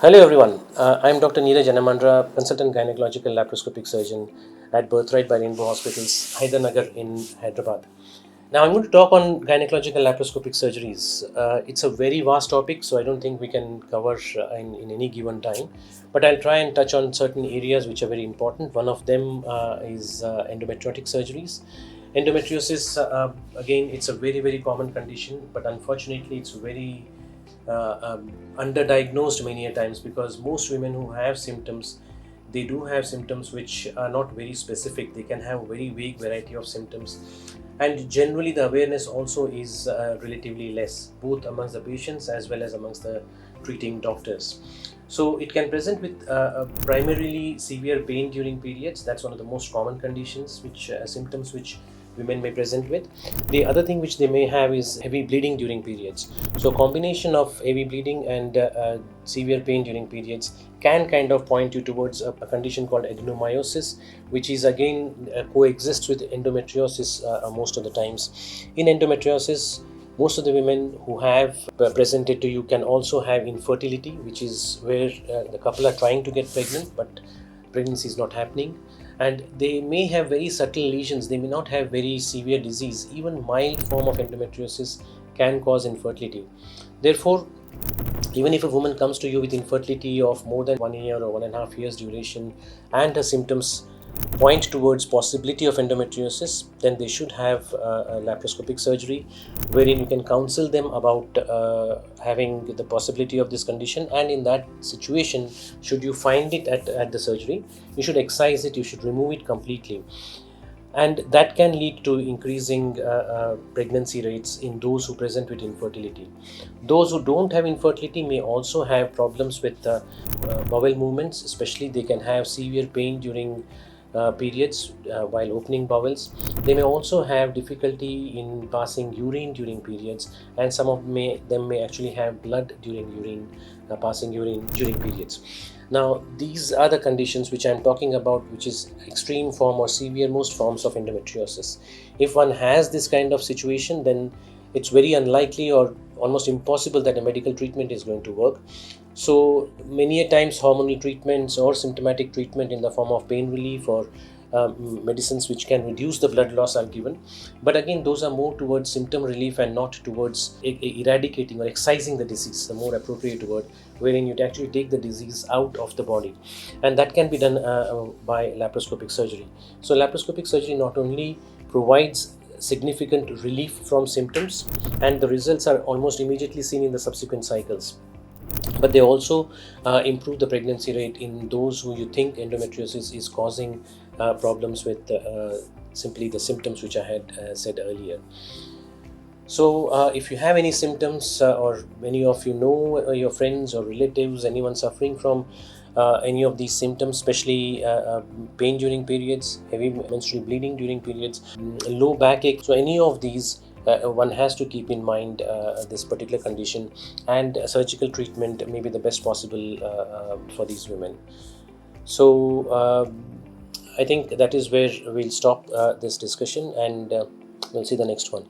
Hello everyone, I'm Dr. Niraj Yanamandra, Consultant Gynecological Laparoscopic Surgeon at BirthRight by Rainbow Hospitals, Hydernagar in Hyderabad. Now I'm going to talk on gynecological laparoscopic surgeries. It's a very vast topic, so I don't think we can cover in any given time. But I'll try and touch on certain areas which are very important. One of them is endometriotic surgeries. Endometriosis, again, it's a very common condition, but unfortunately it's very underdiagnosed many a times, because most women who have symptoms, they do have symptoms which are not very specific. They can have a very vague variety of symptoms, and generally the awareness also is relatively less, both amongst the patients as well as amongst the treating doctors. So it can present with primarily severe pain during periods. That's one of the most common conditions, which symptoms which women may present with. The other thing which they may have is heavy bleeding during periods. So combination of heavy bleeding and severe pain during periods can kind of point you towards a condition called adenomyosis, which is again coexists with endometriosis most of the times. In endometriosis, most of the women who have presented to you can also have infertility, which is where the couple are trying to get pregnant, but pregnancy is not happening. And they may have very subtle lesions, they may not have very severe disease. Even mild form of endometriosis can cause infertility. Therefore, even if a woman comes to you with infertility of more than 1 year or 1.5 years duration, and her symptoms point towards possibility of endometriosis, then they should have a laparoscopic surgery, wherein you can counsel them about having the possibility of this condition. And in that situation, should you find it at the surgery, you should excise it, you should remove it completely. And that can lead to increasing pregnancy rates in those who present with infertility. Those who don't have infertility may also have problems with bowel movements, especially they can have severe pain during periods while opening bowels. They may also have difficulty in passing urine during periods, and some of them may actually have blood during passing urine during periods. Now, these are the conditions which I am talking about, which is extreme form or severe most forms of endometriosis. If one has this kind of situation, then it's very unlikely or almost impossible that a medical treatment is going to work. So many a times hormonal treatments or symptomatic treatment in the form of pain relief or medicines which can reduce the blood loss are given. But again, those are more towards symptom relief and not towards eradicating or excising the disease, the more appropriate word, wherein you actually take the disease out of the body. And that can be done by laparoscopic surgery. So laparoscopic surgery not only provides significant relief from symptoms, and the results are almost immediately seen in the subsequent cycles, but they also improve the pregnancy rate in those who you think endometriosis is causing problems with simply the symptoms which I had said earlier. So if you have any symptoms or many of you know your friends or relatives, anyone suffering from any of these symptoms, especially pain during periods, heavy menstrual bleeding during periods, low backache, so any of these, one has to keep in mind this particular condition, and surgical treatment may be the best possible for these women. So I think that is where we'll stop this discussion, and we'll see the next one.